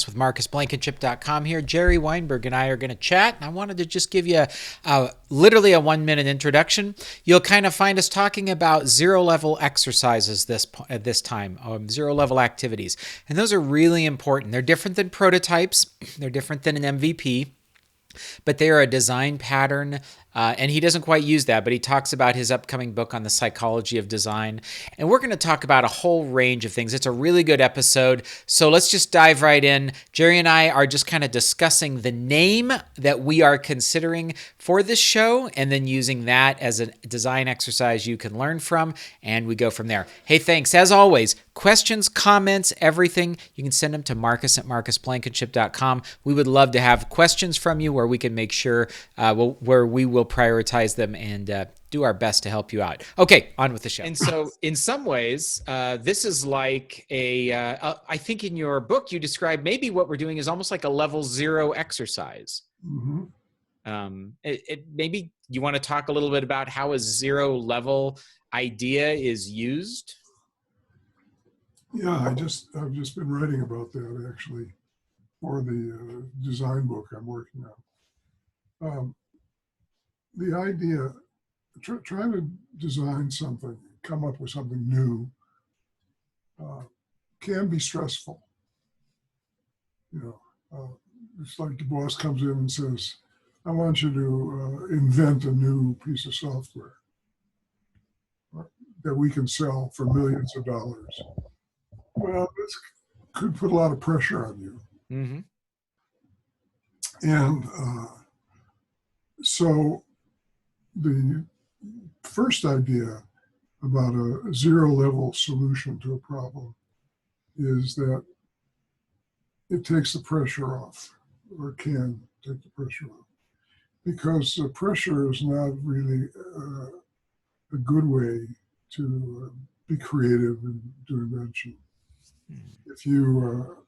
with MarcusBlankenship.com here. Jerry Weinberg and I are going to chat. I wanted to just give you literally a 1-minute introduction. You'll kind of find us talking about zero-level exercises at this time, zero-level activities. And those are really important. They're different than prototypes. They're different than an MVP. But they are a design pattern, and he doesn't quite use that, but he talks about his upcoming book on the psychology of design. And we're going to talk about a whole range of things. It's a really good episode, so let's just dive right in. Jerry and I are just kind of discussing the name that we are considering for this show, and then using that as a design exercise you can learn from, and we go from there. Hey, thanks. As always, questions, comments, everything, you can send them to Marcus@MarcusBlankenship.com. We would love to have questions from you where we can make sure where we will prioritize them and do our best to help you out. Okay, on with the show. And so in some ways, this is like I think in your book you describe maybe what we're doing is almost like a level 0 exercise. Mm-hmm. Maybe you want to talk a little bit about how a 0-level idea is used? Yeah, I've just been writing about that actually for the design book I'm working on. The idea, trying to design something, come up with something new, can be stressful. It's like the boss comes in and says, "I want you to invent a new piece of software that we can sell for millions of dollars." Well, this could put a lot of pressure on you. Mm-hmm. And so the first idea about a 0-level solution to a problem is that it takes the pressure off, or can take the pressure off, because the pressure is not really a good way to be creative and do invention. If you,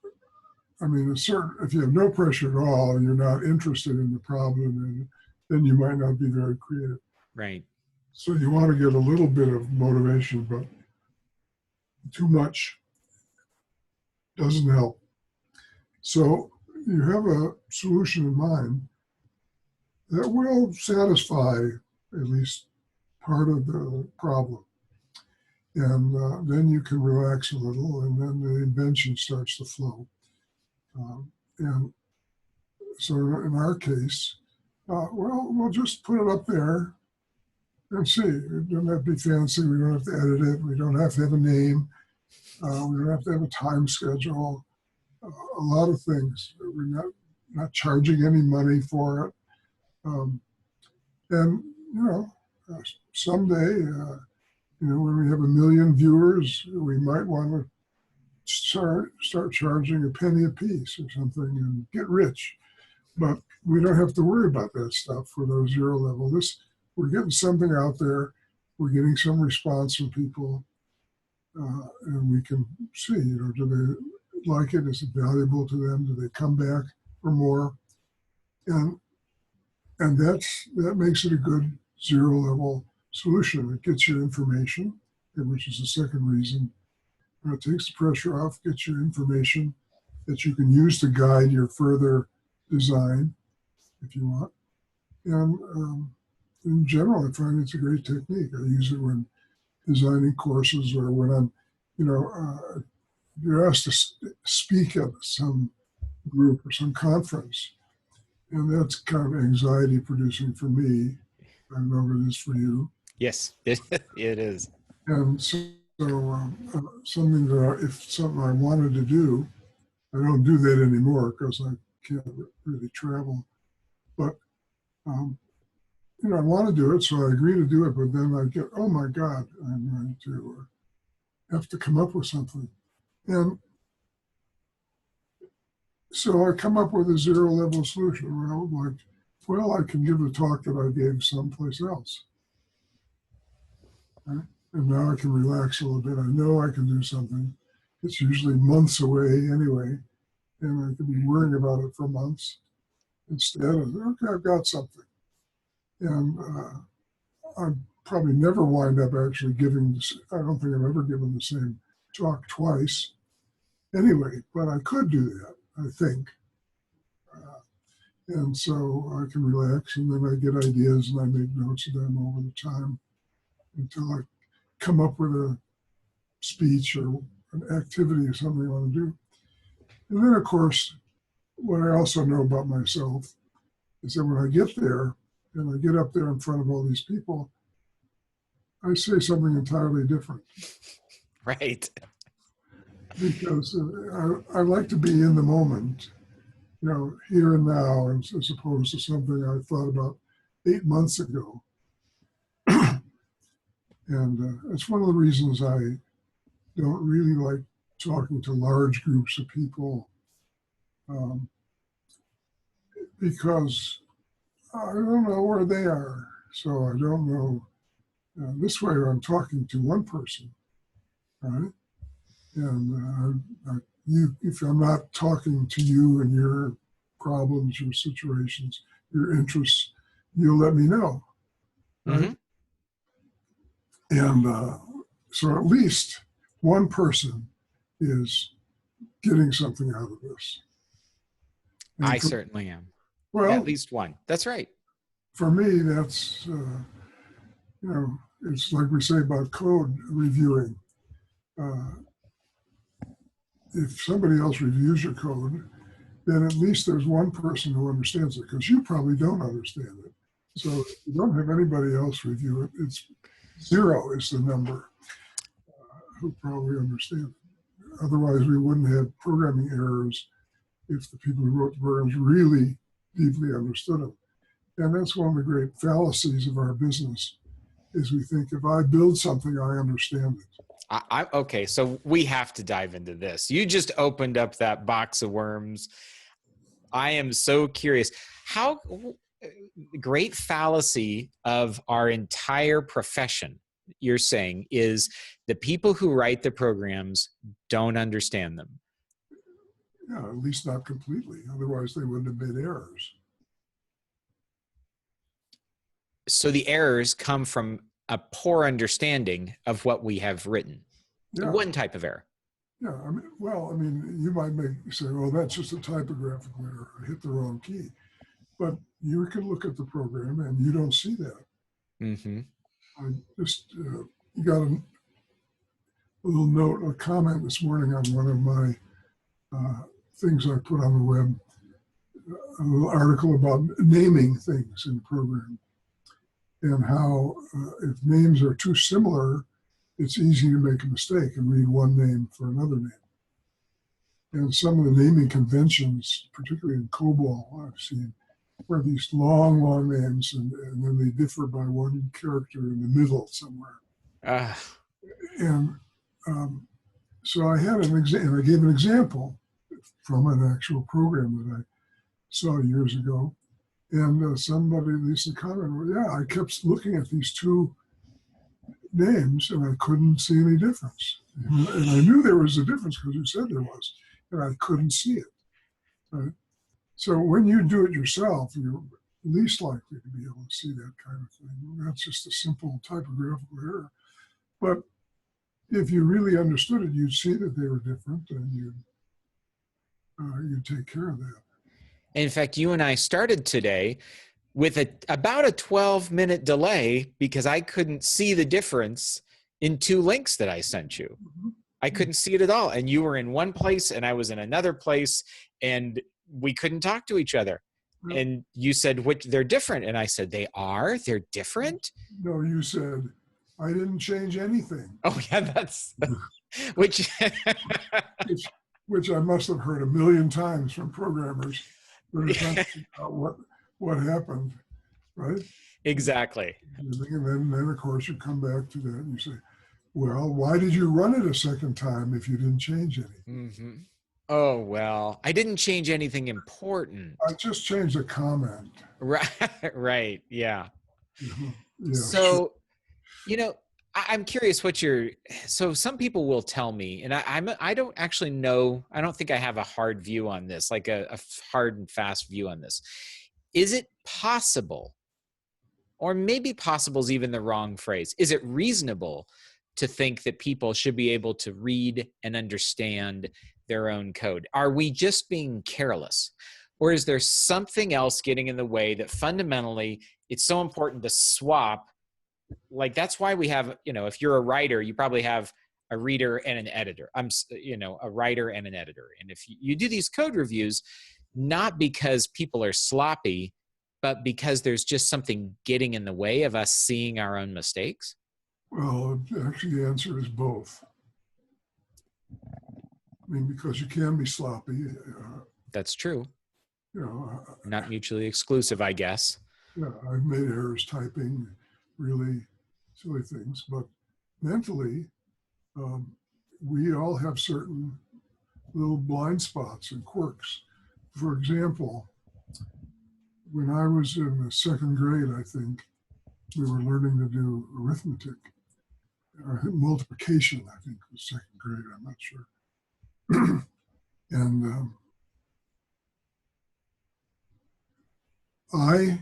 if you have no pressure at all and you're not interested in the problem, then you might not be very creative. Right. So you want to get a little bit of motivation, but too much doesn't help. So you have a solution in mind that will satisfy at least part of the problem. And then you can relax a little, and then the invention starts to flow. And so in our case, we'll just put it up there and see. It doesn't have to be fancy. We don't have to edit it. We don't have to have a name. We don't have to have a time schedule. A lot of things. We're not charging any money for it. And someday, when we have 1 million viewers, we might want to start charging a penny a piece or something and get rich. But we don't have to worry about that stuff for those 0-level. We're getting something out there. We're getting some response from people, and we can see, do they like it? Is it valuable to them? Do they come back for more? And that makes it a good 0-level solution. It gets your information, which is the second reason. It takes the pressure off, gets your information that you can use to guide your further design, if you want. And in general, I find it's a great technique. I use it when designing courses, or when I'm, you're asked to speak at some group or some conference. And that's kind of anxiety producing for me. I don't know if it is for you. Yes, it is. And so something I wanted to do, I don't do that anymore because I can't really travel. But, I want to do it, so I agree to do it. But then I get, oh my God, I'm going to have to come up with something. And so I come up with a 0-level solution. I can give a talk that I gave someplace else. Right? And now I can relax a little bit. I know I can do something. It's usually months away anyway, and I can be worrying about it for months instead of, okay, I've got something. And I probably never wind up actually giving this. I don't think I've ever given the same talk twice anyway, but I could do that. I think. And so I can relax, and then I get ideas and I make notes of them over the time until I come up with a speech or an activity or something I want to do. And then, of course, what I also know about myself is that when I get there and I get up there in front of all these people, I say something entirely different. Right. Because I like to be in the moment, here and now, as opposed to something I thought about 8 months ago. And it's one of the reasons I don't really like talking to large groups of people, because I don't know where they are. So I don't know. This way I'm talking to one person, right? And if I'm not talking to you and your problems, your situations, your interests, you'll let me know, right? Mm-hmm. And so at least one person is getting something out of this. And I certainly am. Well, at least one. That's right. For me, that's, it's like we say about code reviewing. If somebody else reviews your code, then at least there's one person who understands it, because you probably don't understand it. So if you don't have anybody else review it, it's 0 is the number who probably understand it. Otherwise, we wouldn't have programming errors if the people who wrote the programs really deeply understood them. And that's one of the great fallacies of our business, is we think if I build something, I understand it. Okay, so we have to dive into this. You just opened up that box of worms. I am so curious. How great fallacy of our entire profession, you're saying, is the people who write the programs don't understand them. Yeah, at least not completely. Otherwise, they wouldn't have made errors. So the errors come from a poor understanding of what we have written. Yeah. One type of error. Yeah, you might say, well, that's just a typographical error. I hit the wrong key. But you can look at the program and you don't see that. Mm-hmm. I just got a little note, a comment this morning on one of my things I put on the web, a little article about naming things in the program, and how if names are too similar, it's easy to make a mistake and read one name for another name. And some of the naming conventions, particularly in COBOL, I've seen, where these long names, and then they differ by one character in the middle somewhere. And so I had an example, I gave an example from an actual program that I saw years ago. And somebody, at least a comment, yeah, I kept looking at these two names and I couldn't see any difference. And I knew there was a difference because you said there was, and I couldn't see it. Right? So when you do it yourself, you're least likely to be able to see that kind of thing. That's just a simple typographical error. But if you really understood it, you'd see that they were different, and you'd take care of that. In fact, you and I started today with about a 12-minute delay because I couldn't see the difference in two links that I sent you. Mm-hmm. I couldn't see it at all. And you were in one place and I was in another place, and we couldn't talk to each other. Mm-hmm. And you said, they're different. And I said, they're different? No, you said, I didn't change anything. Oh yeah, that's, which I must have heard a million times from programmers. About what happened, right? Exactly. And then of course you come back to that and you say, well, why did you run it a second time if you didn't change anything? Mm-hmm. Oh, well, I didn't change anything important. I just changed a comment. Right. Yeah. Mm-hmm. Yeah. So, I'm curious so some people will tell me, and I don't actually know, I don't think I have a hard view on this, like a hard and fast view on this. Is it possible, or maybe possible is even the wrong phrase, is it reasonable to think that people should be able to read and understand their own code? Are we just being careless? Or is there something else getting in the way that fundamentally it's so important to swap? Like, that's why we have, if you're a writer, you probably have a reader and an editor. A writer and an editor. And if you do these code reviews, not because people are sloppy, but because there's just something getting in the way of us seeing our own mistakes? Well, actually, the answer is both. I mean, because you can be sloppy. That's true. Not mutually exclusive, I guess. Yeah, I've made errors typing, really silly things, but mentally, we all have certain little blind spots and quirks. For example, when I was in the second grade, I think, we were learning to do arithmetic. Multiplication, I think, was second grade, I'm not sure. And I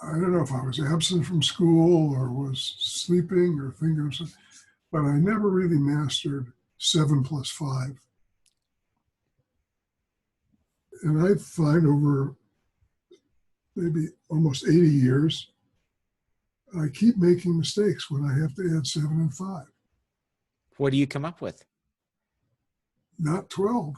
don't know if I was absent from school or was sleeping or thinking of something, but I never really mastered 7 plus 5. And I find over maybe almost 80 years, I keep making mistakes when I have to add 7 and 5. What do you come up with? Not 12.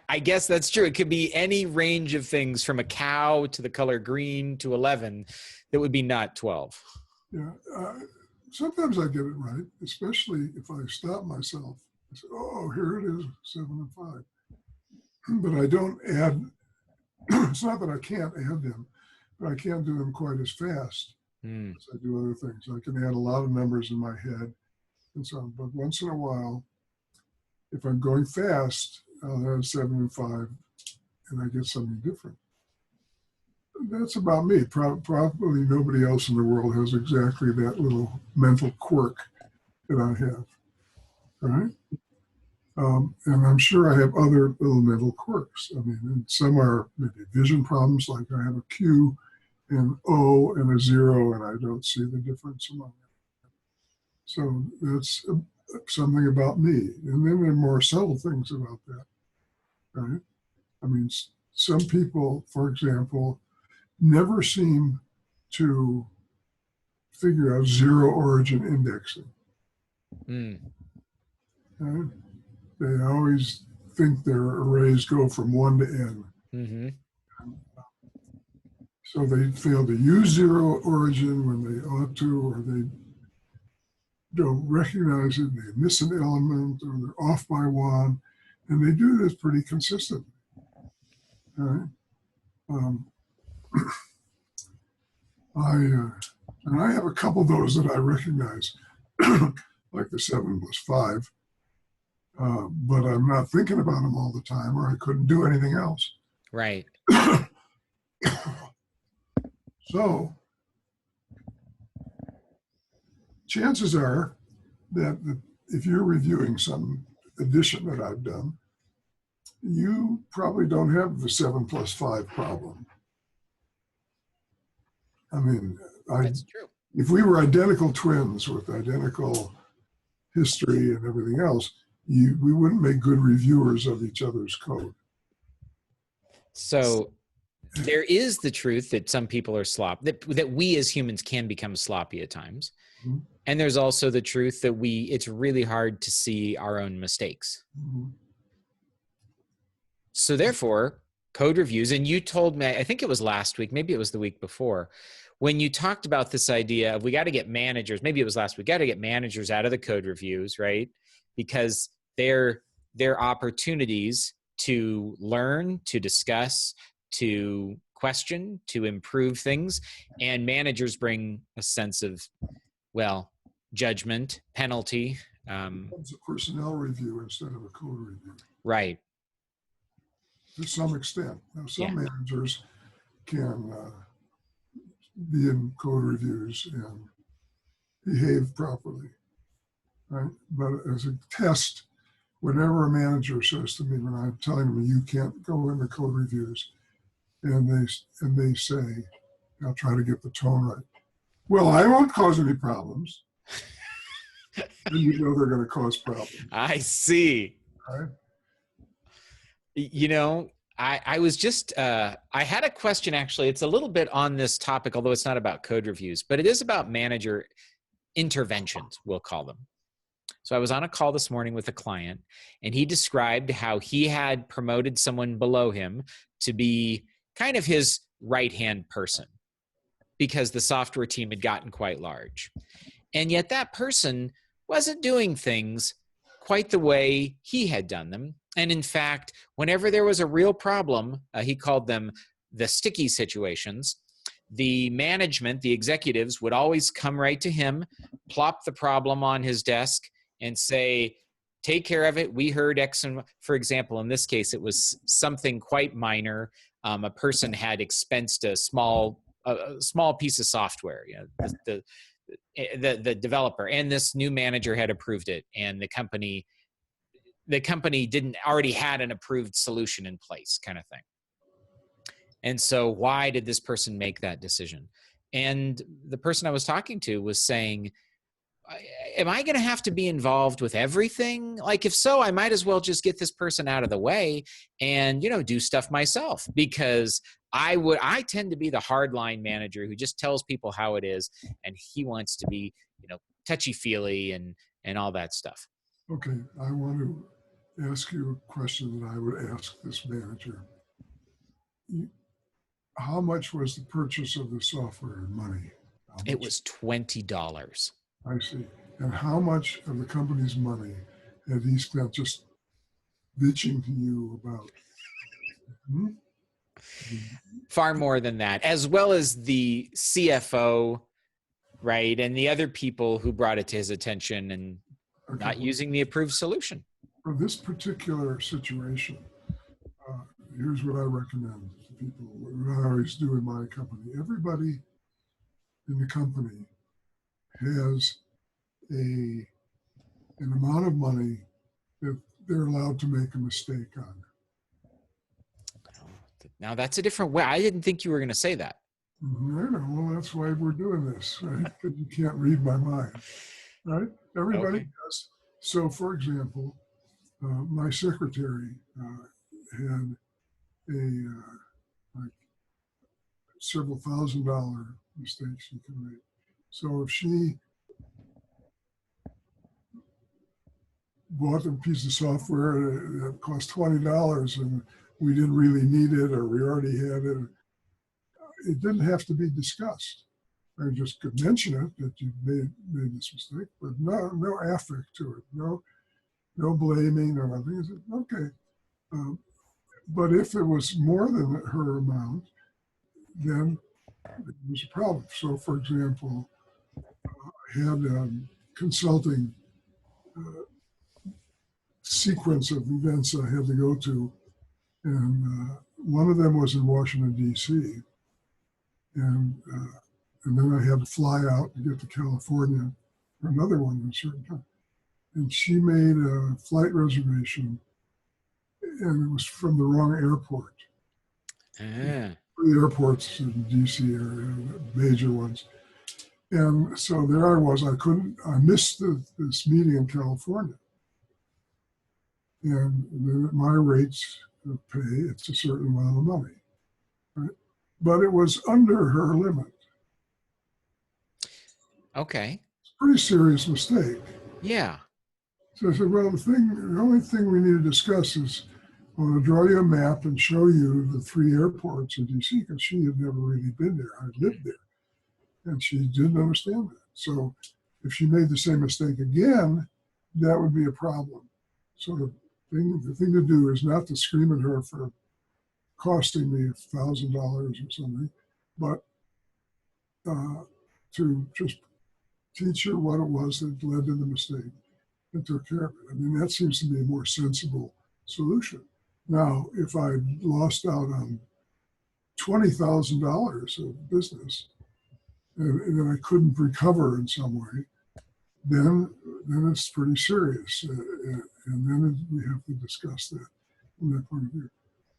I guess that's true. It could be any range of things from a cow to the color green to 11 that would be not 12. Yeah. Sometimes I get it right, especially if I stop myself. I say, oh, here it is, 7 and 5. But I don't add, it's not that I can't add them, but I can't do them quite as fast as I do other things. I can add a lot of numbers in my head and so on. But once in a while, if I'm going fast, I'll have 7 and 5 and I get something different. That's about me. Probably nobody else in the world has exactly that little mental quirk that I have, right? And I'm sure I have other little mental quirks. I mean, and some are maybe vision problems, like I have a Q and O and a 0, and I don't see the difference among them. So that's something about me. And then there are more subtle things about that, right? I mean, some people, for example, never seem to figure out zero origin indexing. Right? They always think their arrays go from 1 to n. Mm-hmm. So they fail to use zero origin when they ought to, or they don't recognize it, they miss an element, or they're off by 1, and they do this pretty consistently. Right? And I have a couple of those that I recognize, like the 7 plus 5, but I'm not thinking about them all the time, or I couldn't do anything else. Right. So chances are that if you're reviewing some edition that I've done, you probably don't have the 7 plus 5 problem. I mean, that's true. If we were identical twins with identical history and everything else, we wouldn't make good reviewers of each other's code. So there is the truth that some people are sloppy, that we as humans can become sloppy at times. Mm-hmm. And there's also the truth that it's really hard to see our own mistakes. Mm-hmm. So therefore, code reviews, and you told me, I think it was last week, maybe it was the week before, when you talked about this idea of we got to get managers, maybe it was last week, got to get managers out of the code reviews, right? Because they're opportunities to learn, to discuss, to question, to improve things. And managers bring a sense of, well, judgment, penalty. It's a personnel review instead of a code review. Right. To some extent. Now, some managers can be in code reviews and behave properly, right? But as a test, whenever a manager says to me, when I'm telling them you can't go into code reviews, and they say, I'll try to get the tone right. Well, I won't cause any problems. Then you know they're going to cause problems. I see. right? You know, I was just, I had a question actually. It's a little bit on this topic, although it's not about code reviews, but it is about manager interventions, we'll call them. So I was on a call this morning with a client, and he described how he had promoted someone below him to be kind of his right-hand person because the software team had gotten quite large. And yet that person wasn't doing things quite the way he had done them. And in fact, whenever there was a real problem, he called them the sticky situations, the management, the executives would always come right to him, plop the problem on his desk, and say, take care of it. We heard X. And for example, in this case, it was something quite minor. A person had expensed a small piece of software. You know, the developer and this new manager had approved it, and the company didn't already had an approved solution in place, kind of thing. And so why did this person make that decision? And the person I was talking to was saying, am I going to have to be involved with everything? Like, if so, I might as well just get this person out of the way and, you know, do stuff myself, because I tend to be the hardline manager who just tells people how it is. And he wants to be, you know, touchy feely and all that stuff. Okay. I want to ask you a question that I would ask this manager. How much was the purchase of the software in money? It was $20. I see. And how much of the company's money had he spent just bitching to you about? Far more than that, as well as the CFO, right? And the other people who brought it to his attention and not using the approved solution. For this particular situation, here's what I recommend to people, what I always do in my company. Everybody in the company has an amount of money that they're allowed to make a mistake on. Now that's a different way. I didn't think you were going to say that. I know. Well, that's why we're doing this, right? Because you can't read my mind, right? Everybody does. So, for example, my secretary had like several $1,000 mistakes she can make. So if she bought a piece of software that cost $20 and we didn't really need it, or we already had it, it didn't have to be discussed. I just could mention it that you made this mistake, but no affect to it, no blaming or nothing. I said, okay. But if it was more than her amount, then it was a problem. So, for example, I had a consulting sequence of events I had to go to, and one of them was in Washington, D.C., and then I had to fly out to get to California for another one at a certain time. And she made a flight reservation, and it was from the wrong airport. The airports in D.C. are major ones. And so there I was. I missed this meeting in California. And my rates of pay, it's a certain amount of money, right? But it was under her limit. Okay. It's a pretty serious mistake. Yeah. So I said, well, the only thing we need to discuss is I want to draw you a map and show you the 3 airports in D.C., because she had never really been there. I lived there. And she didn't understand that. So if she made the same mistake again, that would be a problem. So the thing to do is not to scream at her for costing me $1,000 or something, but to just teach her what it was that led to the mistake and took care of it. I mean, that seems to be a more sensible solution. Now, if I lost out on $20,000 of business and then I couldn't recover in some way, then it's pretty serious. And then we have to discuss that from that point of view.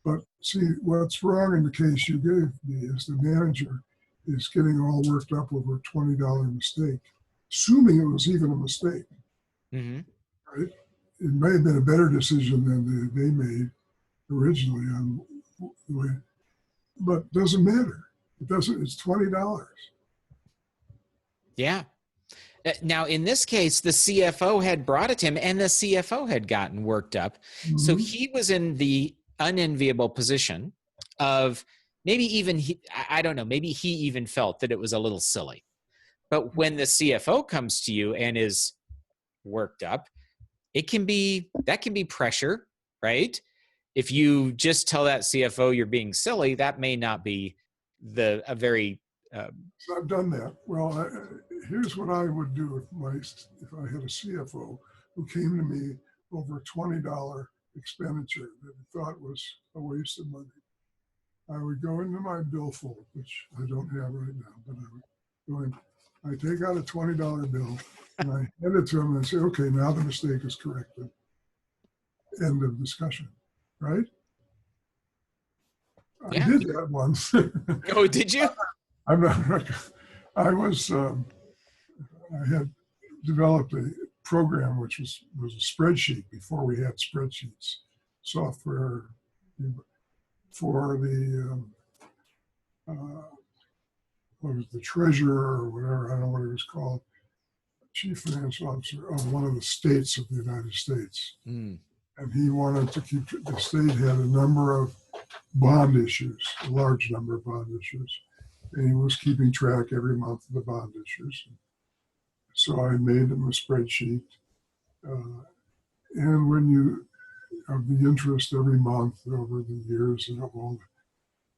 But see, what's wrong in the case you gave me is the manager is getting all worked up over a $20 mistake, assuming it was even a mistake, right? it may have been a better decision than they made originally on the way, but doesn't matter. It doesn't. It's $20. Yeah. Now, in this case, the CFO had brought it to him, and the CFO had gotten worked up. So Mm-hmm. he was in the unenviable position of maybe even, I don't know, maybe he even felt that it was a little silly. But when the CFO comes to you and is worked up, that can be pressure, right? If you just tell that CFO you're being silly, that may not be a very So I've done that. Well, here's what I would do if I had a CFO who came to me over a $20 expenditure that he thought was a waste of money. I would go into my billfold, which I don't have right now, but I would go in. I take out a $20 bill and I hand it to him and say, okay, now the mistake is corrected. End of discussion, right? I yeah. did that once. Oh, did you? I'm not. I was. I had developed a program which was a spreadsheet before we had spreadsheets software for the what was the treasurer or whatever, I don't know what it was called, chief financial officer of one of the states of the United States. Mm. And he wanted to keep, the state had a number of bond issues, a large number of bond issues. And he was keeping track every month of the bond issues. So I made him a spreadsheet. And when you have the interest every month over the years and of all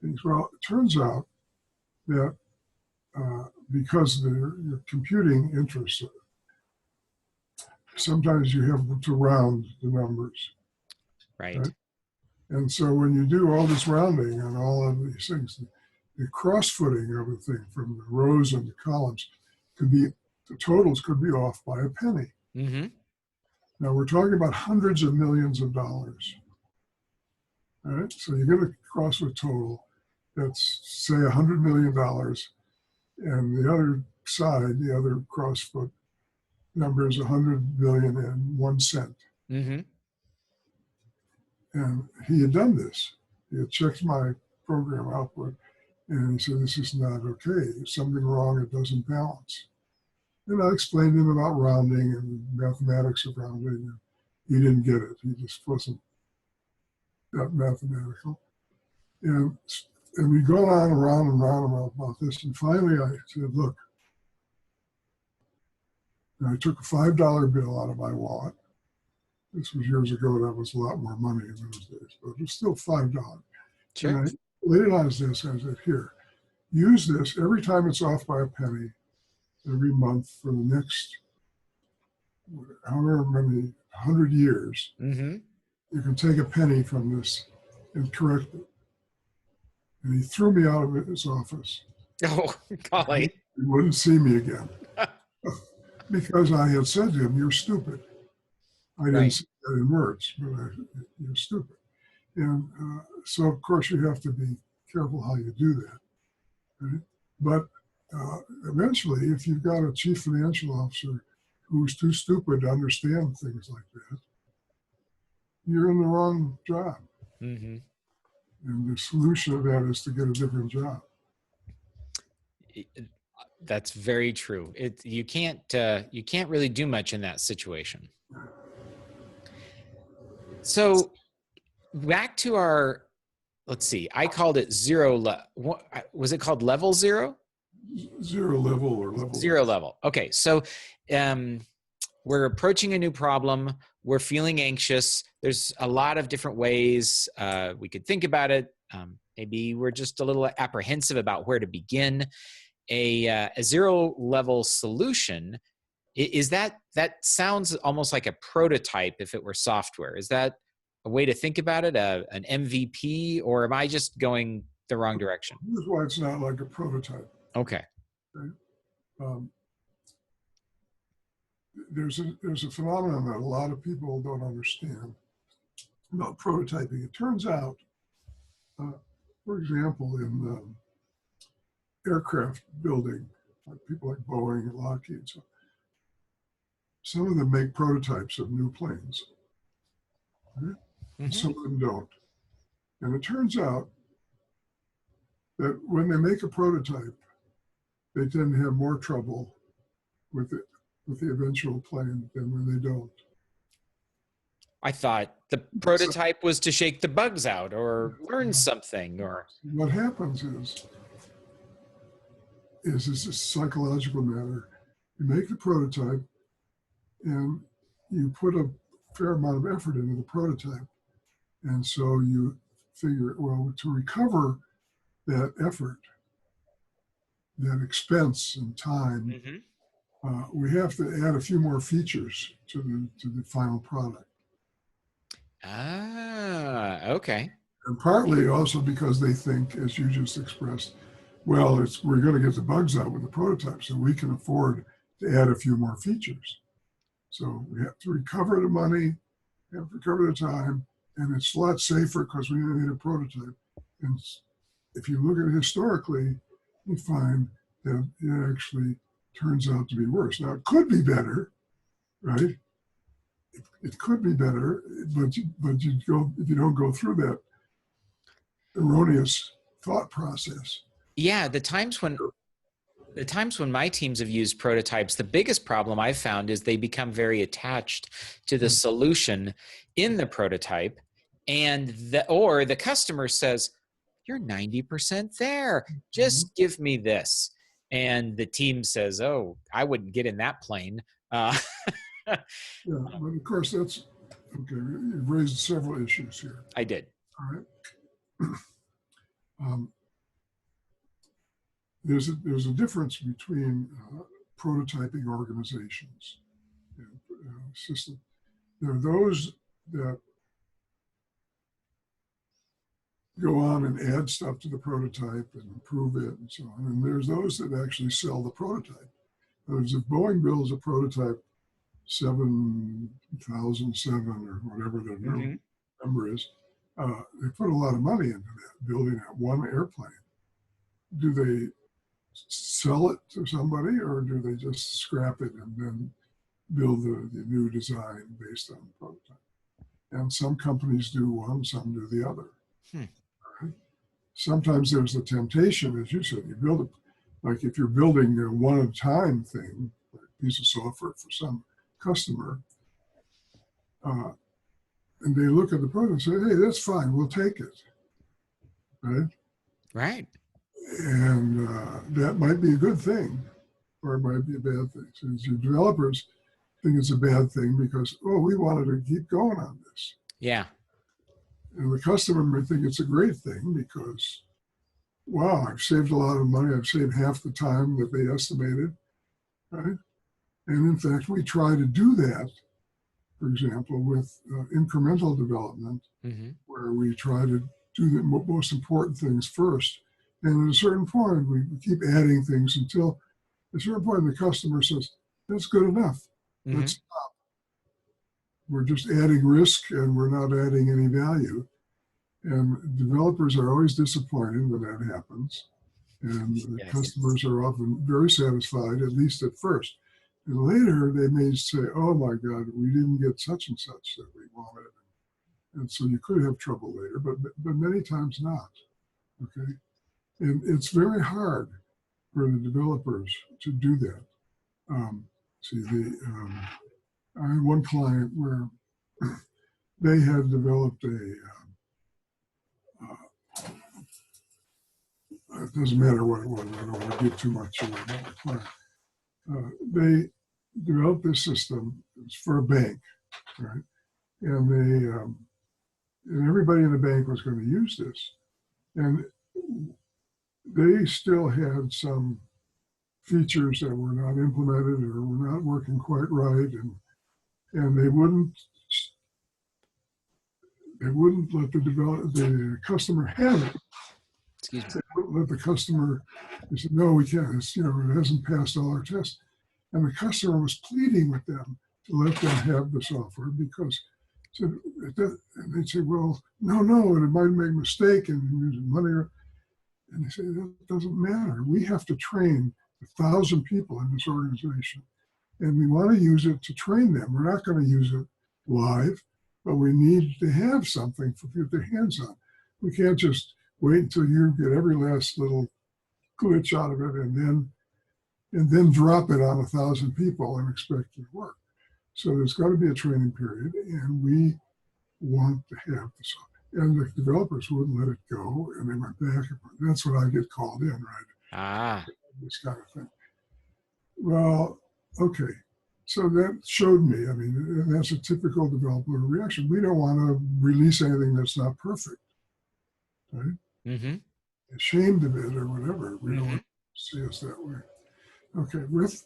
the things, well, it turns out that because you're computing interest, sometimes you have to round the numbers. Right. And so when you do all this rounding on all of these things, the cross-footing of a thing from the rows and the columns the totals could be off by a penny. Mm-hmm. Now we're talking about hundreds of millions of dollars. All right, so you get a crossfit total that's say $100 million, and the other side, the other crossfoot number is 100 billion and 1 cent. Mm-hmm. And he had done this. He had checked my program output, and he said, "This is not okay. There's something wrong. It doesn't balance." And I explained to him about rounding and mathematics of rounding, and he didn't get it. He just wasn't that mathematical. And we go on around and round about this. And finally I said, look, and I took a $5 bill out of my wallet. This was years ago. That was a lot more money in those days, but it was still $5. Sure. And I laid it on his desk. I said, here, use this every time it's off by a penny, every month for the next however many 100 years. Mm-hmm. You can take a penny from this and correct it. And he threw me out of his office. Oh, golly. He wouldn't see me again. Because I had said to him, you're stupid. I didn't say that in words, but you're stupid. And so, of course, you have to be careful how you do that. Right? But eventually, if you've got a chief financial officer who's too stupid to understand things like that, you're in the wrong job. Mm-hmm. And the solution of that is to get a different job. That's very true. You can't really do much in that situation. So back to our, let's see, I called it was it called level zero? Zero level or level zero level. Okay. So we're approaching a new problem. We're feeling anxious. There's a lot of different ways we could think about it. Maybe we're just a little apprehensive about where to begin. A zero level solution, is that sounds almost like a prototype if it were software. Is that a way to think about it, an MVP, or am I just going the wrong direction? Here's why it's not like a prototype. Okay. There's a phenomenon that a lot of people don't understand about prototyping. It turns out, for example, in aircraft building, like people like Boeing and Lockheed, so some of them make prototypes of new planes. Right? And Hmm. some of them don't. And it turns out that when they make a prototype, they tend to have more trouble with it, with the eventual plane than when they don't. I thought the So prototype was to shake the bugs out or learn something or. what happens is this a psychological matter. You make the prototype and you put a fair amount of effort into the prototype. And so you figure, well, to recover that effort, that expense and time, Mhm. we have to add a few more features to the final product. Ah, okay. And partly also because they think, as you just expressed, well, we're going to get the bugs out with the prototype, so we can afford to add a few more features. So we have to recover the money, we have to recover the time, and it's a lot safer because we need a prototype. And if you look at it historically, you find that it actually turns out to be worse. Now, it could be better, right? It could be better, but if you don't go through that erroneous thought process. Yeah, the times when my teams have used prototypes, the biggest problem I've found is they become very attached to the solution in the prototype, and the customer says, "You're 90% there. Just give me this." And the team says, "Oh, I wouldn't get in that plane." Uh, Yeah, but of course that's okay. You've raised several issues here. I did. All right. Um, there's a difference between prototyping organizations and system. There are those that go on and add stuff to the prototype and improve it and so on. And there's those that actually sell the prototype. There's if Boeing builds a prototype 7007 or whatever the Hmm. number is, they put a lot of money into that, building that one airplane. Do they sell it to somebody or do they just scrap it and then build the new design based on the prototype? And some companies do one, some do the other. Hmm. Right? Sometimes there's the temptation, as you said, you build it, like if you're building a one at a time thing, like a piece of software for some customer, uh, and they look at the product and say, hey, that's fine, we'll take it. Right? Right. And that might be a good thing, or it might be a bad thing. So your developers think it's a bad thing because, oh, we wanted to keep going on this. Yeah. And the customer might think it's a great thing because, wow, I've saved a lot of money. I've saved half the time that they estimated, right? And in fact, we try to do that, for example, with incremental development, Hmm. where we try to do the most important things first. And at a certain point, we keep adding things until at a certain point the customer says, that's good enough. Hmm. Let's stop. We're just adding risk and we're not adding any value. And developers are always disappointed when that happens. And the Yes. customers are often very satisfied, at least at first. And later they may say, oh my God, we didn't get such and such that we wanted. And so you could have trouble later, but many times not. Okay. And it's very hard for the developers to do that. I had one client where they had developed it doesn't matter what it was, I don't want to give too much away about the client. They developed this system, it was for a bank, right? And and everybody in the bank was going to use this. And they still had some features that were not implemented or were not working quite right, and they wouldn't let the customer have it. Excuse me. They wouldn't let the customer. They said, "No, we can't. It hasn't passed all our tests." And the customer was pleading with them to let them have the software because, and they'd say, "Well, no, and it might make a mistake and use money." And they say, "That doesn't matter. We have to train 1,000 people in this organization, and we want to use it to train them. We're not going to use it live. but we need to have something for people to get their hands on. We can't just wait until you get every last little glitch out of it and then drop it on 1,000 people and expect it to work. So there's got to be a training period, and we want to have this. And the developers wouldn't let it go, and they went back. That's when I get called in, right? Ah. This kind of thing. Well, okay. So that showed me, I mean, that's a typical developer reaction. We don't want to release anything that's not perfect, right? Mm-hmm. Ashamed of it or whatever. We don't Mm-hmm. want to see us that way. Okay, with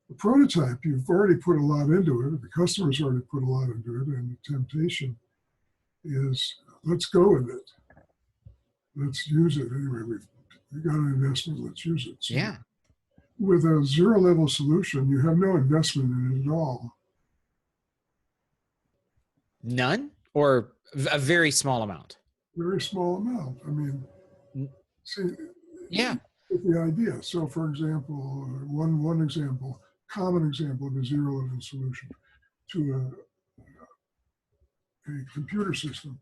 the prototype, you've already put a lot into it. The customer's already put a lot into it, and the temptation is, let's go with it. Let's use it anyway. We've got an investment. Let's use it. So Yeah. with a zero-level solution, you have no investment in it at all. None, or a very small amount? Very small amount. I mean, see, Yeah. the idea. So, for example, one example, common example of a zero-level solution to a computer system.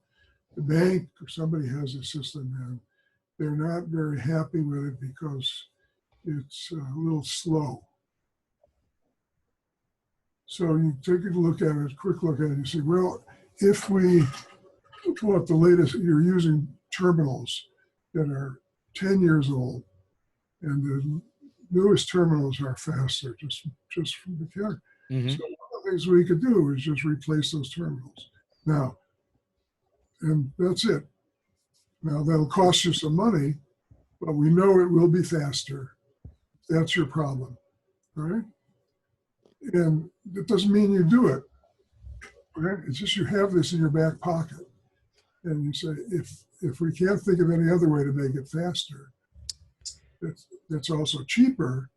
The bank or somebody has a system and they're not very happy with it because it's a little slow. So you take a look at it, a quick look at it, and you say, well, if we pull up the latest, you're using terminals that are 10 years old, and the newest terminals are faster, just from the carrier. Mm-hmm. So one of the things we could do is just replace those terminals. Now, and that's it. Now, that'll cost you some money, but we know it will be faster. That's your problem, right? And that doesn't mean you do it, right? It's just you have this in your back pocket. And you say, if we can't think of any other way to make it faster, that's also cheaper,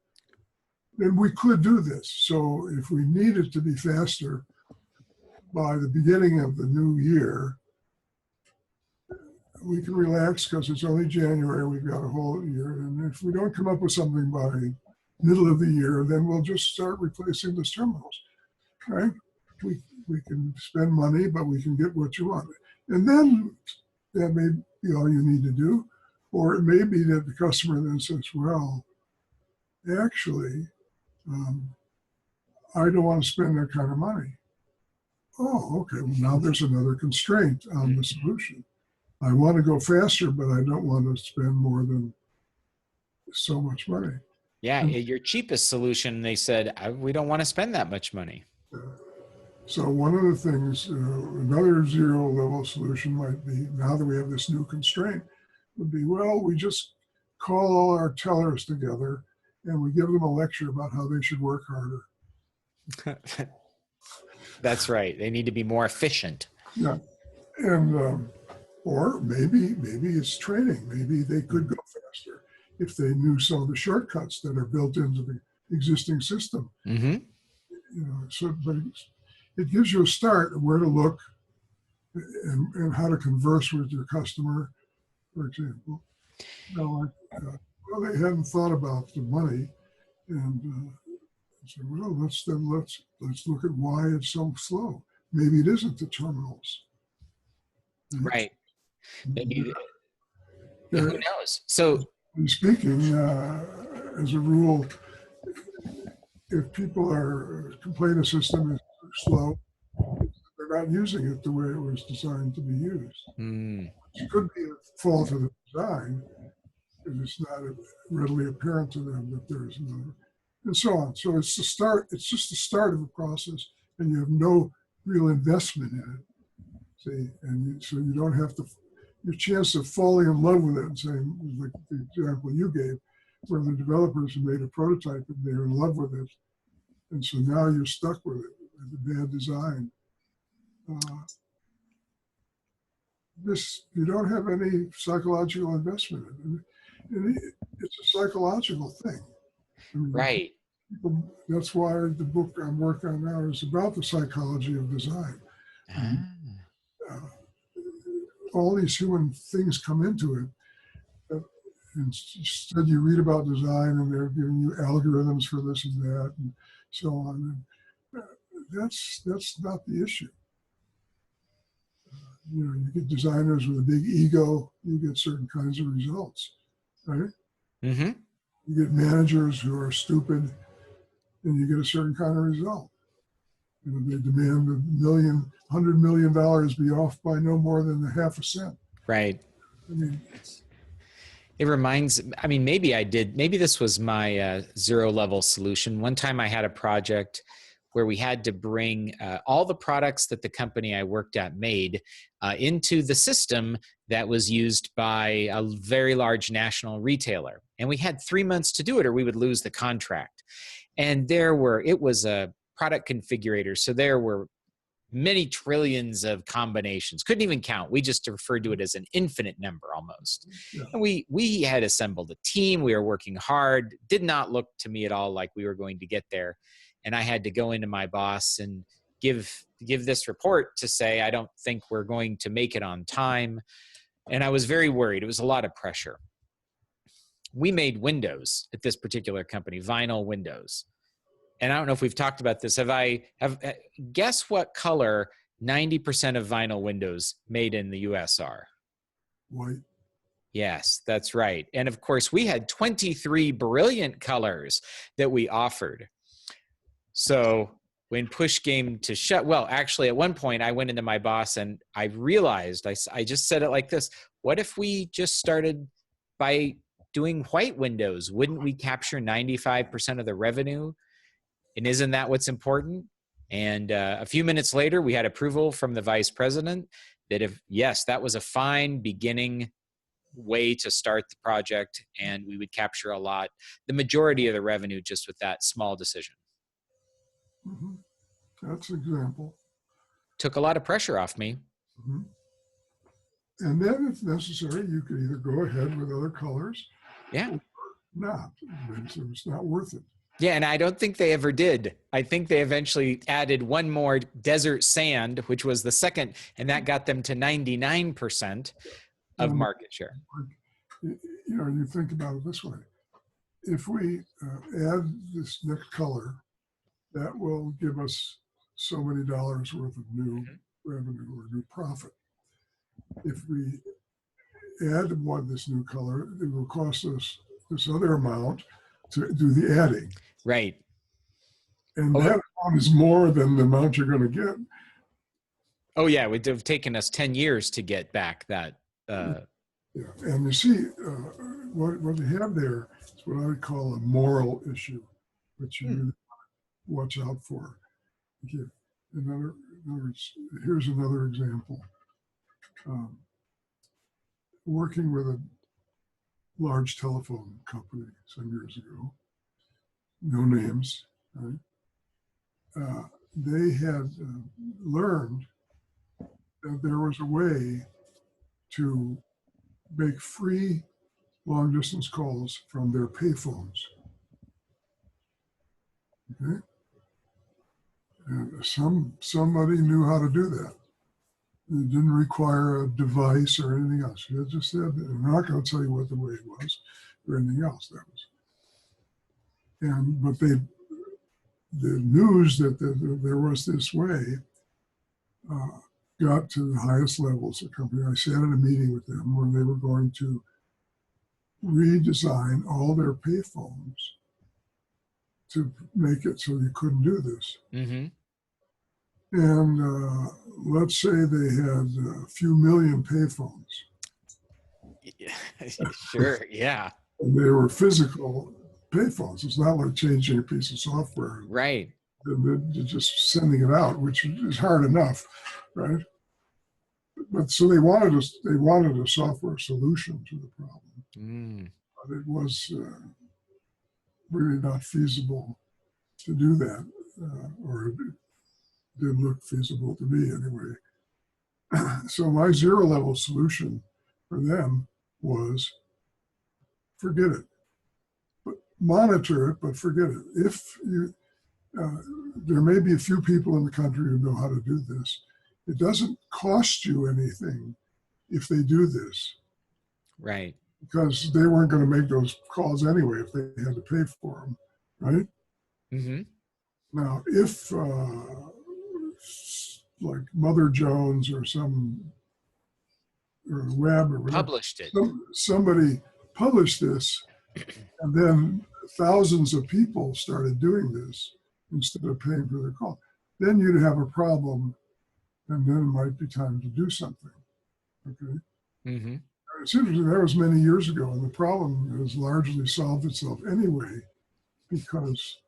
then we could do this. So if we need it to be faster by the beginning of the new year, we can relax because it's only January. We've got a whole year. And if we don't come up with something by middle of the year, then we'll just start replacing those terminals, right? We can spend money, but we can get what you want. And then that may be all you need to do. Or it may be that the customer then says, well, actually, I don't want to spend that kind of money. Oh, okay. Well, now there's another constraint on the solution. I want to go faster, but I don't want to spend more than so much money. Yeah, your cheapest solution, they said, we don't want to spend that much money. So one of the things, another zero-level solution might be, now that we have this new constraint, would be, well, we just call all our tellers together and we give them a lecture about how they should work harder. That's right. They need to be more efficient. Yeah, and or maybe it's training. Maybe they could go faster if they knew some of the shortcuts that are built into the existing system. Mm-hmm. You know, so but it gives you a start of where to look and how to converse with your customer, for example. Well, they hadn't thought about the money, and said, well, let's look at why it's so slow. Maybe it isn't the terminals. Right. Maybe. Who knows? So, speaking, as a rule, if people are complaining a system is slow, they're not using it the way it was designed to be used. It could be a fault of the design because it's not readily apparent to them that there is another, and so on. So it's the start. It's just the start of the process, and you have no real investment in it. See, and so you don't have to. Your chance of falling in love with it and saying, like the example you gave, where the developers have made a prototype and they're in love with it, and so now you're stuck with it, with the bad design. You don't have any psychological investment in it. And it's a psychological thing. I mean, right. That's why the book I'm working on now is about the psychology of design. All these human things come into it. Instead, you read about design and they're giving you algorithms for this and that and so on. And that's not the issue. You get designers with a big ego, you get certain kinds of results, right? Mm-hmm. You get managers who are stupid, and you get a certain kind of result. They demand $100 million be off by no more than a half a cent. Right. I mean, It reminds, I mean, maybe this was my zero level solution. One time I had a project where we had to bring all the products that the company I worked at made into the system that was used by a very large national retailer. And we had 3 months to do it or we would lose the contract. And it was a product configurator. So there were many trillions of combinations, couldn't even count. We just referred to it as an infinite number almost. yeah. And we had assembled a team. We were working hard. Did not look to me at all like we were going to get there. And I had to go into my boss and give this report to say, I don't think we're going to make it on time. And I was very worried. It was a lot of pressure. We made windows at this particular company, vinyl windows. And I don't know if we've talked about this. Guess what color 90% of vinyl windows made in the US are? White. Yes, that's right. And of course, we had 23 brilliant colors that we offered. So when push came to shove, well, actually, at one point, I went into my boss and I realized, I just said it like this: what if we just started by doing white windows? Wouldn't we capture 95% of the revenue? And isn't that what's important? And a few minutes later, we had approval from the vice president that yes, that was a fine beginning way to start the project, and we would capture the majority of the revenue just with that small decision. Mm-hmm. That's an example. Took a lot of pressure off me. Mm-hmm. And then, if necessary, you could either go ahead with other colors, yeah, or not. So it's not worth it. Yeah, and I don't think they ever did. I think they eventually added one more desert sand, which was the second, and that got them to 99% of market share. You think about it this way. If we add this next color, that will give us so many dollars worth of new revenue or new profit. If we add this new color, it will cost us this other amount to do the adding. Right. And that amount is more than the amount you're going to get. Oh, yeah. It would have taken us 10 years to get back that. Yeah. And you see, what you have there is what I would call a moral issue, which you really watch out for. In other words, here's another example. Working with a large telephone company some years ago, no names, right? They had learned that there was a way to make free long distance calls from their payphones. Okay? And somebody knew how to do that. It didn't require a device or anything else. It just said, I'm not going to tell you what the way was or anything else. But the news that there was this way got to the highest levels of the company. I sat in a meeting with them where they were going to redesign all their payphones to make it so you couldn't do this. Mm-hmm. And let's say they had a few million payphones. Sure, yeah. And they were physical payphones. It's not like changing a piece of software. Right. They're just sending it out, which is hard enough, right? But so they wanted a software solution to the problem. But it was really not feasible to do that, or it didn't look feasible to me anyway. So my zero level solution for them was forget it. But monitor it, but forget it. If you, there may be a few people in the country who know how to do this. It doesn't cost you anything if they do this. Right. Because they weren't going to make those calls anyway if they had to pay for them, right? Mm-hmm. Now, if like Mother Jones or some or Webb or whatever. Published it. Somebody published this, and then thousands of people started doing this instead of paying for their call. Then you'd have a problem, and then it might be time to do something. Okay. Mm-hmm. It's interesting, that was many years ago, and the problem has largely solved itself anyway, because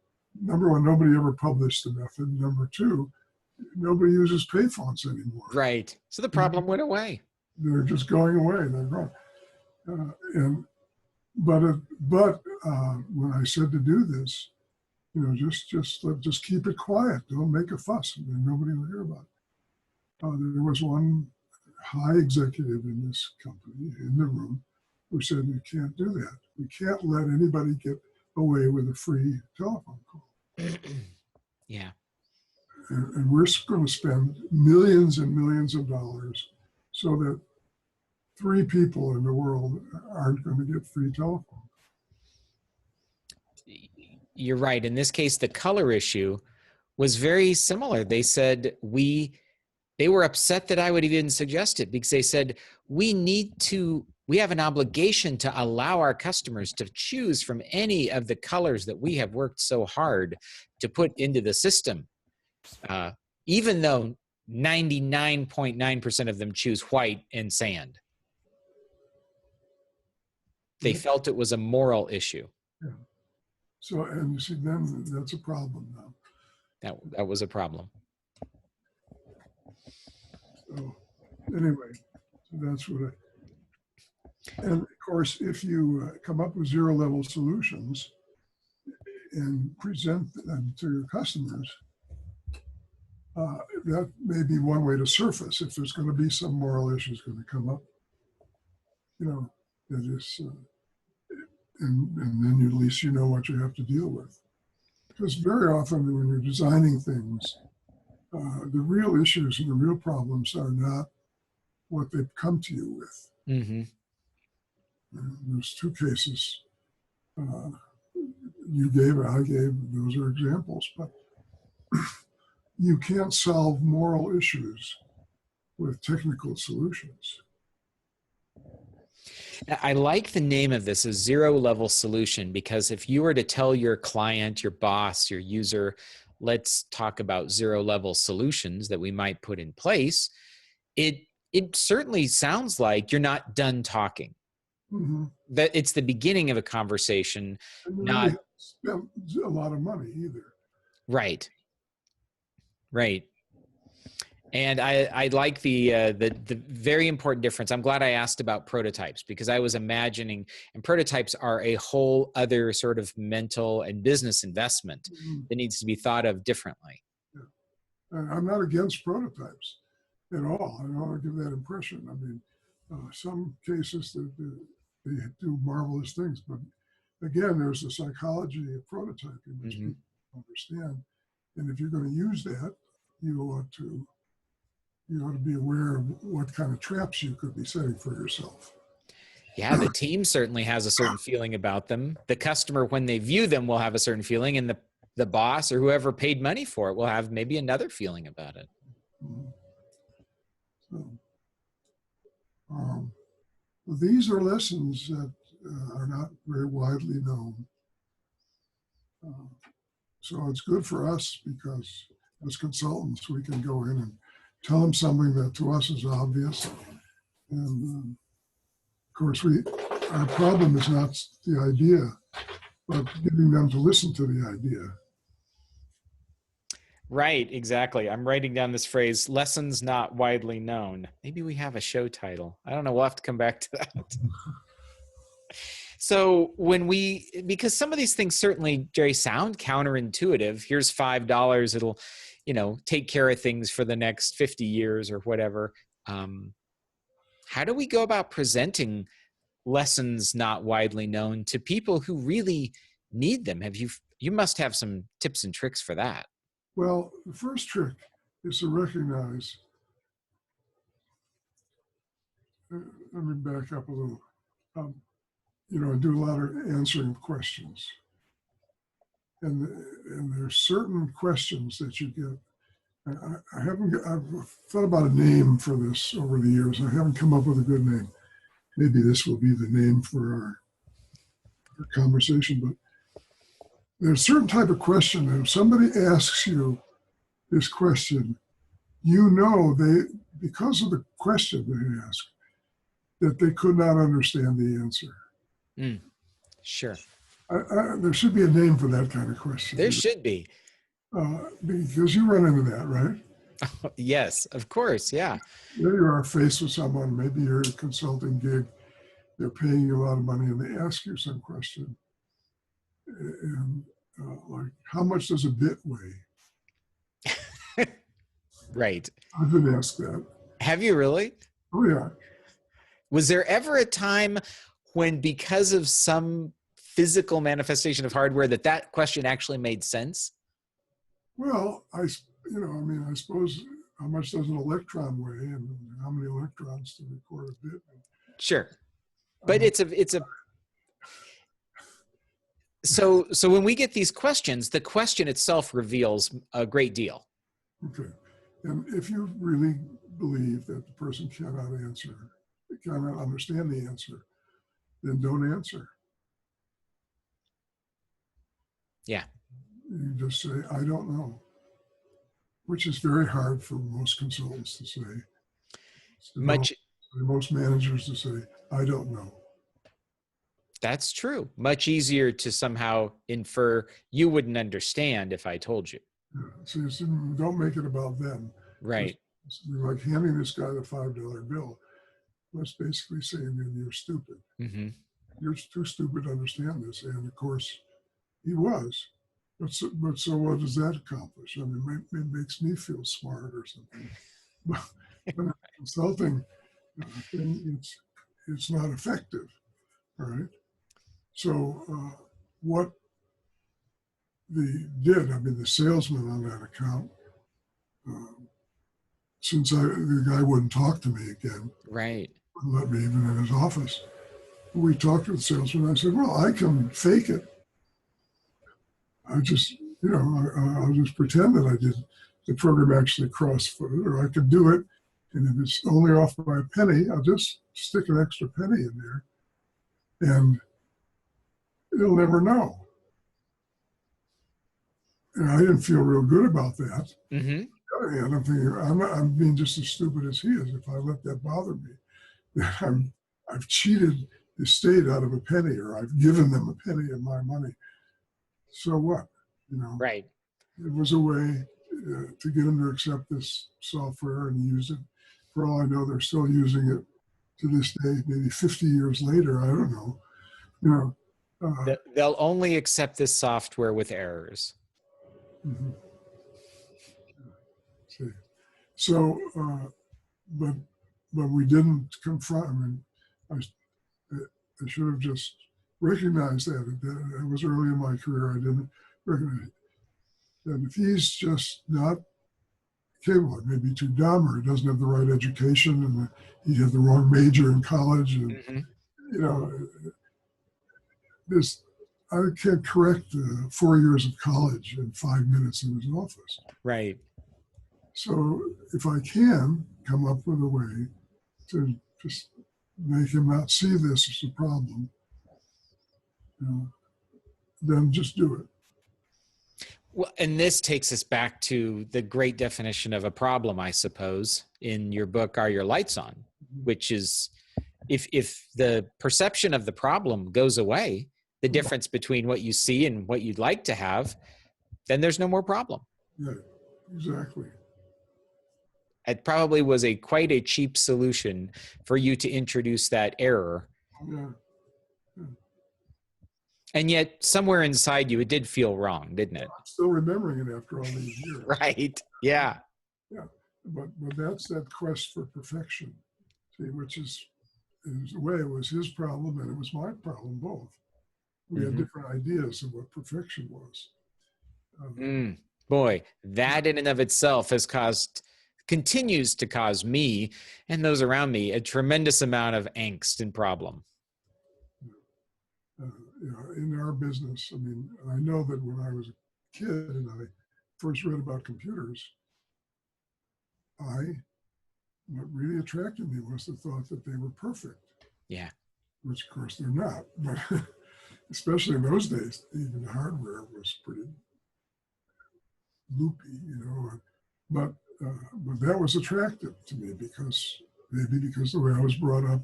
number one, nobody ever published the method. Number two, nobody uses payphones anymore. Right. So the problem went away. They're just going away. They're gone. But when I said to do this, just keep it quiet. Don't make a fuss. I mean, nobody will hear about it. There was one high executive in this company in the room who said, "You can't do that. We can't let anybody get away with a free telephone call." Yeah. And we're going to spend millions and millions of dollars so that 3 people in the world aren't going to get free telephone. You're right. In this case, the color issue was very similar. They said they were upset that I would even suggest it, because they said we have an obligation to allow our customers to choose from any of the colors that we have worked so hard to put into the system. Even though 99.9% of them choose white and sand. They felt it was a moral issue. Yeah. So, and you see, then that's a problem now. That was a problem. So, anyway, so that's what and of course, if you come up with zero-level solutions and present them to your customers, that may be one way to surface if there's going to be some moral issues going to come up. That is, and then at least you know what you have to deal with. Because very often when you're designing things, the real issues and the real problems are not what they've come to you with. Mm-hmm. There's 2 cases you gave, I gave, those are examples, but you can't solve moral issues with technical solutions. I like the name of this, a zero-level solution, because if you were to tell your client, your boss, your user, let's talk about zero-level solutions that we might put in place, it certainly sounds like you're not done talking. Mm-hmm. That it's the beginning of a conversation, and you not really spent a lot of money either. Right. And I like the very important difference. I'm glad I asked about prototypes, because I was imagining, and prototypes are a whole other sort of mental and business investment that needs to be thought of differently. Yeah. And I'm not against prototypes at all. I don't want to give that impression. I mean, some cases they do marvelous things, but again, there's a psychology of prototyping which people understand. And if you're going to use that, you ought to be aware of what kind of traps you could be setting for yourself. Yeah, the team certainly has a certain feeling about them. The customer, when they view them, will have a certain feeling, and the boss or whoever paid money for it will have maybe another feeling about it. So, these are lessons that are not very widely known. So it's good for us, because as consultants, we can go in and tell them something that to us is obvious. And of course, our problem is not the idea, but getting them to listen to the idea. Right, exactly. I'm writing down this phrase, lessons not widely known. Maybe we have a show title. I don't know. We'll have to come back to that. So because some of these things certainly, Jerry, sound counterintuitive. Here's $5. It'll, take care of things for the next 50 years or whatever. How do we go about presenting lessons not widely known to people who really need them? You must have some tips and tricks for that. Well, the first trick is to recognize, let me back up a little, I do a lot of answering questions. And there's certain questions that you get I haven't. I've thought about a name for this over the years. I haven't come up with a good name. Maybe this will be the name for our conversation. But there's a certain type of question that if somebody asks you this question, you know they, because of the question they ask, that they could not understand the answer. Mm, sure. There should be a name for that kind of question. There should be. Because you run into that, right? Yes, of course. Yeah. There you are faced with someone, maybe you're a consulting gig, they're paying you a lot of money and they ask you some question. And like, how much does a bit weigh? Right. I've been asked that. Have you really? Oh, yeah. Was there ever a time when, because of some physical manifestation of hardware, that question actually made sense? Well, I suppose how much does an electron weigh and how many electrons to record a bit? Sure. But so when we get these questions, the question itself reveals a great deal. Okay. And if you really believe that the person cannot understand the answer, then don't answer. Yeah. You just say, I don't know, which is very hard for most consultants to say. Most managers to say, I don't know. That's true. Much easier to somehow infer you wouldn't understand if I told you. Yeah. So don't make it about them. Right. It's like handing this guy the $5 bill. That's basically saying that you're stupid. Mm-hmm. You're too stupid to understand this. And of course, he was. But so what does that accomplish? I mean, it makes me feel smart or something. But consulting thing, it's not effective. All right. So what the salesman on that account, since the guy wouldn't talk to me again, right, wouldn't let me even in his office. We talked to the salesman. I said, "Well, I can fake it. I just, I'll just pretend that I did the program actually cross-footed, or I could do it, and if it's only off by a penny, I'll just stick an extra penny in there, and they'll never know." And I didn't feel real good about that. Mm-hmm. On the other hand, I'm thinking I'm being just as stupid as he is if I let that bother me. That I've cheated the state out of a penny, or I've given them a penny of my money. So what? Right. It was a way to get them to accept this software and use it. For all I know, they're still using it to this day, maybe 50 years later. I don't know. They'll only accept this software with errors. Mm-hmm. See. So, but we didn't confront. I mean, I should have just recognized that. It was early in my career. I didn't recognize it. And if he's just not capable, maybe too dumb, or he doesn't have the right education, and he had the wrong major in college, and mm-hmm. This I can't correct 4 years of college in 5 minutes in his office. Right. So if I can come up with a way to just make him not see this as a problem, then just do it. Well, and this takes us back to the great definition of a problem, I suppose, in your book, Are Your Lights On? Which is, if the perception of the problem goes away, the difference between what you see and what you'd like to have, then there's no more problem. Yeah, exactly. It probably was quite a cheap solution for you to introduce that error. Yeah. And yet, somewhere inside you, it did feel wrong, didn't it? I'm still remembering it after all these years. Right. Yeah. Yeah. But that's that quest for perfection, see, which is, in a way, it was his problem and it was my problem, both. We had different ideas of what perfection was. Boy, that in and of itself continues to cause me and those around me a tremendous amount of angst and problem. In our business, I mean, I know that when I was a kid and I first read about computers, what really attracted me was the thought that they were perfect. Yeah. Which of course they're not, but especially in those days, even the hardware was pretty loopy, but that was attractive to me because the way I was brought up,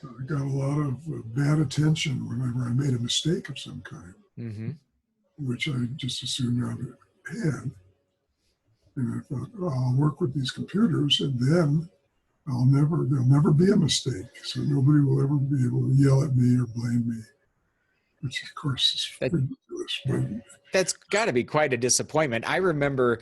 I got a lot of bad attention whenever I made a mistake of some kind, which I just assumed I had. And I thought, oh, I'll work with these computers, and then there'll never be a mistake. So nobody will ever be able to yell at me or blame me, which of course is ridiculous. But that's got to be quite a disappointment. I remember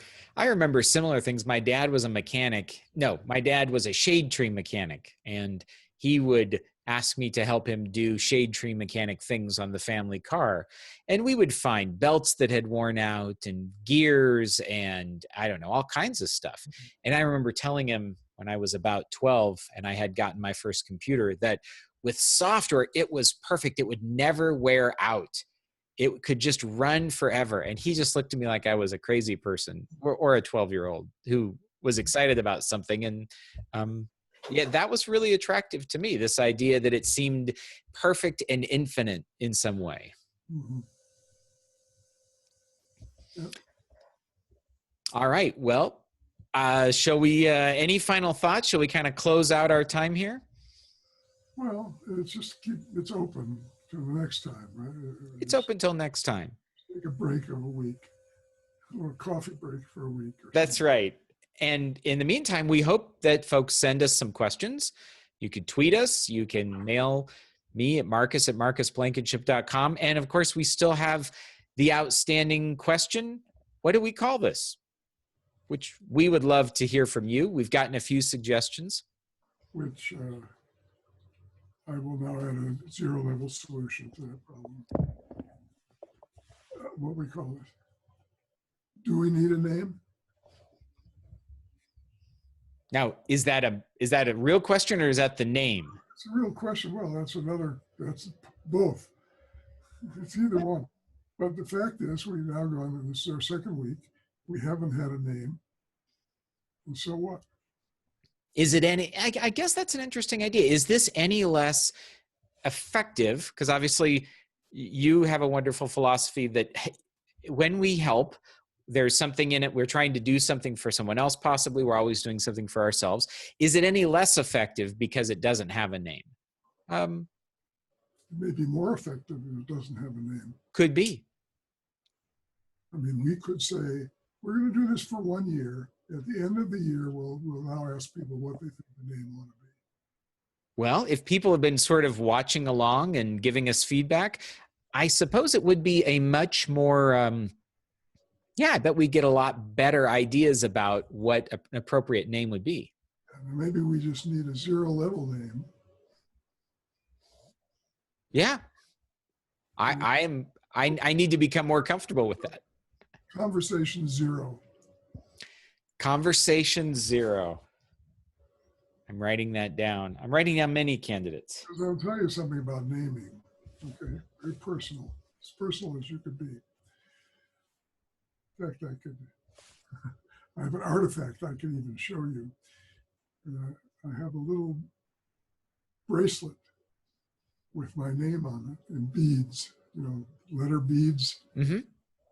similar things. My dad was a mechanic. No, my dad was a shade tree mechanic, and he would ask me to help him do shade tree mechanic things on the family car. And we would find belts that had worn out and gears and I don't know, all kinds of stuff. And I remember telling him when I was about 12 and I had gotten my first computer that with software, it was perfect. It would never wear out. It could just run forever. And he just looked at me like I was a crazy person or a 12-year-old who was excited about something. And yeah, that was really attractive to me, this idea that it seemed perfect and infinite in some way. Yep. All right. Well, shall we, any final thoughts? Shall we kind of close out our time here? Well, it's open till the next time, right? It's open till next time. Take a break of a week, a little coffee break for a week. That's right. And in the meantime, we hope that folks send us some questions. You could tweet us. You can mail me at marcus@marcusblankenship.com. And of course, we still have the outstanding question. What do we call this? Which we would love to hear from you. We've gotten a few suggestions. Which I will now add a zero-level solution to that problem. What we call it. Do we need a name? Now, is that a real question or is that the name? It's a real question. Well, that's both. It's either one. But the fact is, we've now gone, this is our second week. We haven't had a name. And so what? Is it any, I guess that's an interesting idea. Is this any less effective? Because obviously you have a wonderful philosophy that when we help, there's something in it. We're trying to do something for someone else, possibly. We're always doing something for ourselves. Is it any less effective because it doesn't have a name? It may be more effective if it doesn't have a name. Could be. I mean, we could say, we're going to do this for 1 year. At the end of the year, we'll now ask people what they think the name ought to be. Well, if people have been sort of watching along and giving us feedback, I suppose it would be a much more, I bet we get a lot better ideas about what an appropriate name would be. And maybe we just need a zero-level name. Yeah. I need to become more comfortable with that. Conversation zero. Conversation zero. I'm writing that down. I'm writing down many candidates. Because I'll tell you something about naming. Okay, very personal. As personal as you could be. In fact, I have an artifact I can even show you. I have a little bracelet with my name on it in beads, letter beads. Mm-hmm.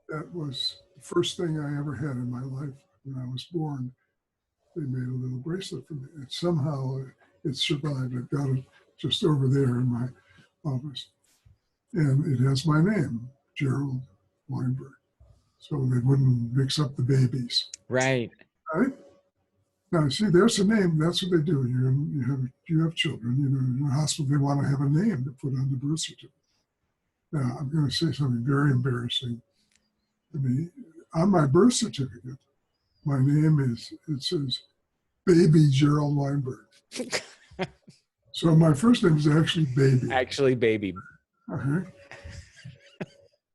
That was the first thing I ever had in my life. When I was born, they made a little bracelet for me. And somehow it survived. I've got it just over there in my office. And it has my name, Gerald Weinberg. So they wouldn't mix up the babies. Right. Right? Now, see, there's a name. That's what they do. You have children. In the hospital, they want to have a name to put on the birth certificate. Now, I'm going to say something very embarrassing to me. On my birth certificate, my name says Baby Gerald Weinberg. So my first name is actually Baby. Actually, Baby. Okay.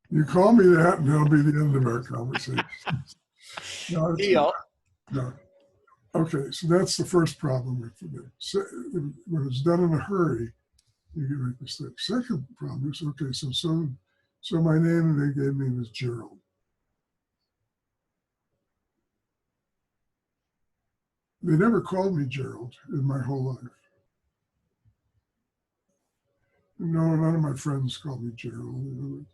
You call me that, and that'll be the end of our conversation. No, Deal. No. Okay, so that's the first problem with it. So, when it's done in a hurry, you can make mistakes. Second problem is, okay, so my name they gave me was Gerald. They never called me Gerald in my whole life. No, none of my friends called me Gerald.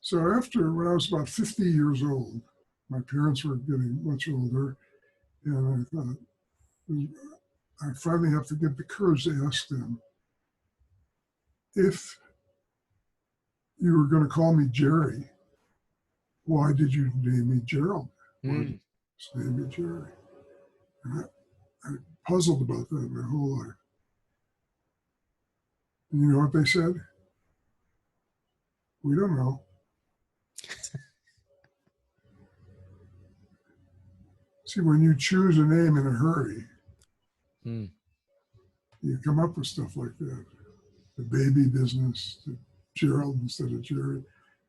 So after, when I was about 50 years old, my parents were getting much older, and I thought, I finally have to get the courage to ask them, if you were going to call me Jerry, why did you name me Gerald? Why did you name me Jerry? And I puzzled about that my whole life. And you know what they said? We don't know. See, when you choose a name in a hurry, you come up with stuff like that. The baby business, the Gerald instead of Jerry.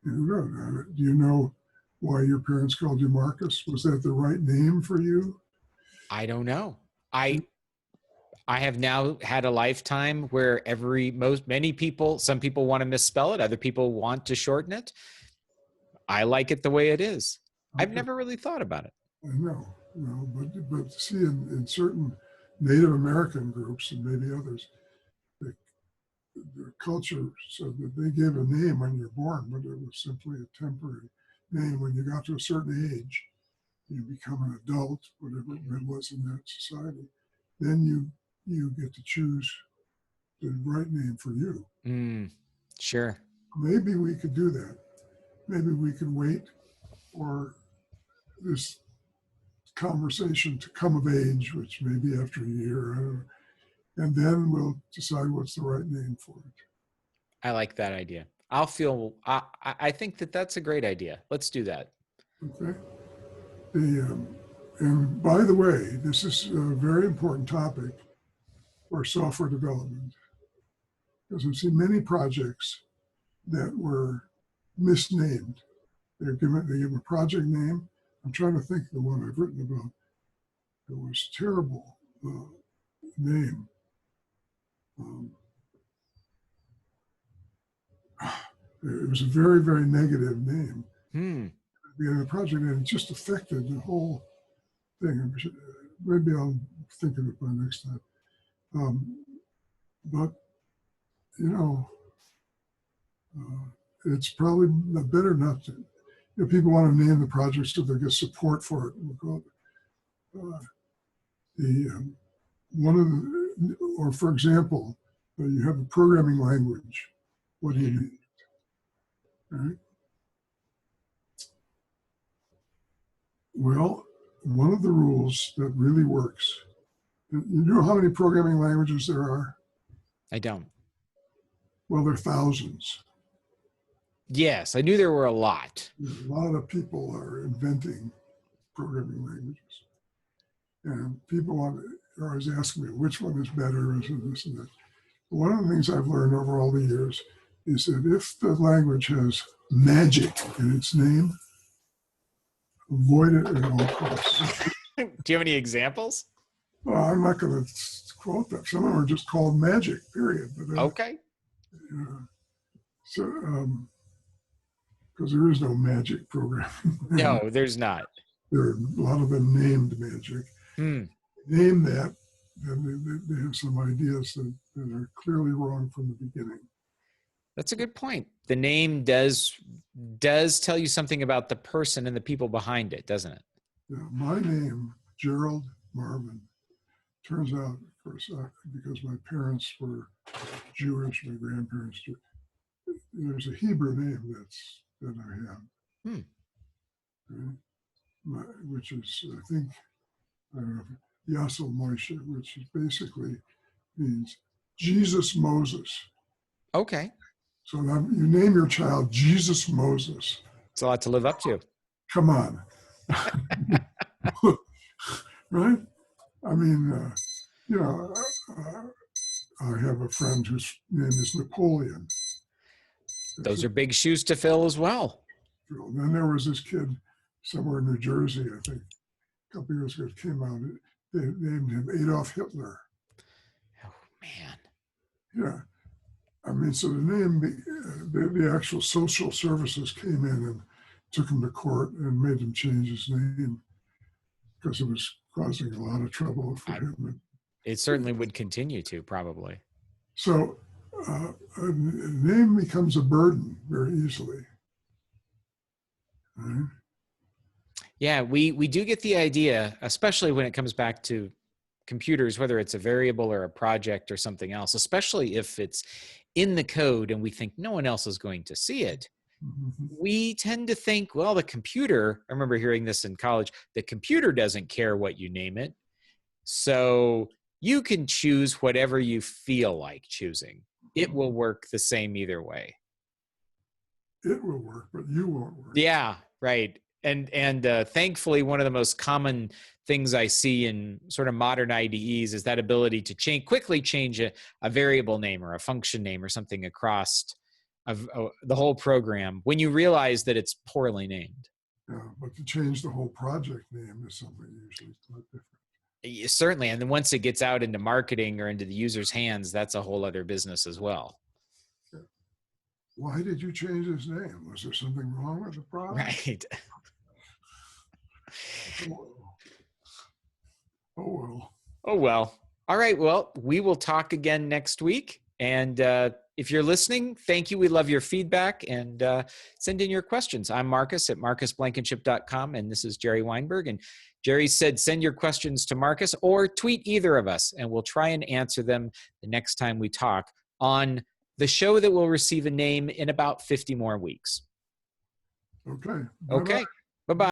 Do you know why your parents called you Marcus? Was that the right name for you? I don't know. I have now had a lifetime where many people, some people want to misspell it, other people want to shorten it. I like it the way it is. Okay. I've never really thought about it. I know, but see, in certain Native American groups and maybe others, the culture said that they gave a name when you're born, but it was simply a temporary name. When you got to a certain age, you become an adult, whatever it was in that society, then you get to choose the right name for you. Sure. Maybe we could do that. Maybe we could wait for this conversation to come of age, which may be after a year, I don't know, and then we'll decide what's the right name for it. I like that idea. I think that's a great idea. Let's do that. Okay. And by the way, this is a very important topic for software development, because I've seen many projects that were misnamed. They give a project name. I'm trying to think of the one I've written about. It was terrible name. It was a very, very negative name. The project, and it just affected the whole thing. Maybe I'll think of it by next time. But, it's probably better not to. People want to name the project so they get support for it. Or for example, you have a programming language. What do you need? All right. Well, one of the rules that really works. You know how many programming languages there are? I don't. Well, there are thousands. Yes, I knew there were a lot. A lot of people are inventing programming languages. And people are always asking me, which one is better, and this and that. But one of the things I've learned over all the years is that if the language has magic in its name, avoid it at all costs. Do you have any examples? Well, I'm not going to quote them. Some of them are just called magic, period. But okay. Because there is no magic programming. No, there's not. There are a lot of them named magic. Name that, then they have some ideas that are clearly wrong from the beginning. That's a good point. The name does tell you something about the person and the people behind it, doesn't it? Yeah, my name, Gerald Marvin, turns out, of course, because my parents were Jewish, my grandparents Jewish, there's a Hebrew name that I have, right? Which is, I think, I don't know, Yasel Moshe, which is basically means Jesus Moses. Okay. So you name your child Jesus Moses. It's a lot to live up to. Come on. Right? I mean, I have a friend whose name is Napoleon. Those are big shoes to fill as well. Then there was this kid somewhere in New Jersey, I think, a couple of years ago, came out. They named him Adolf Hitler. Oh, man. Yeah. I mean, so the name, the actual social services came in and took him to court and made him change his name. because it was causing a lot of trouble for him. It certainly would continue to, probably. So a name becomes a burden very easily. Right? Yeah, we do get the idea, especially when it comes back to computers, whether it's a variable or a project or something else, especially if it's in the code and we think no one else is going to see it. Mm-hmm. We tend to think, well, the computer, I remember hearing this in college, the computer doesn't care what you name it. So you can choose whatever you feel like choosing. It will work the same either way. It will work, but you won't work. Yeah, right. And thankfully, one of the most common things I see in sort of modern IDEs is that ability to quickly change a variable name or a function name or something across the whole program when you realize that it's poorly named. Yeah, but to change the whole project name is something usually quite different. Certainly. And then once it gets out into marketing or into the user's hands, that's a whole other business as well. Yeah. Why did you change his name? Was there something wrong with the product? Right. Oh, well. Oh, well. All right. Well, we will talk again next week. And if you're listening, thank you. We love your feedback and send in your questions. I'm Marcus at marcusblankenship.com, and this is Jerry Weinberg. And Jerry said send your questions to Marcus or tweet either of us, and we'll try and answer them the next time we talk on the show that will receive a name in about 50 more weeks. Okay. Okay. Bye-bye.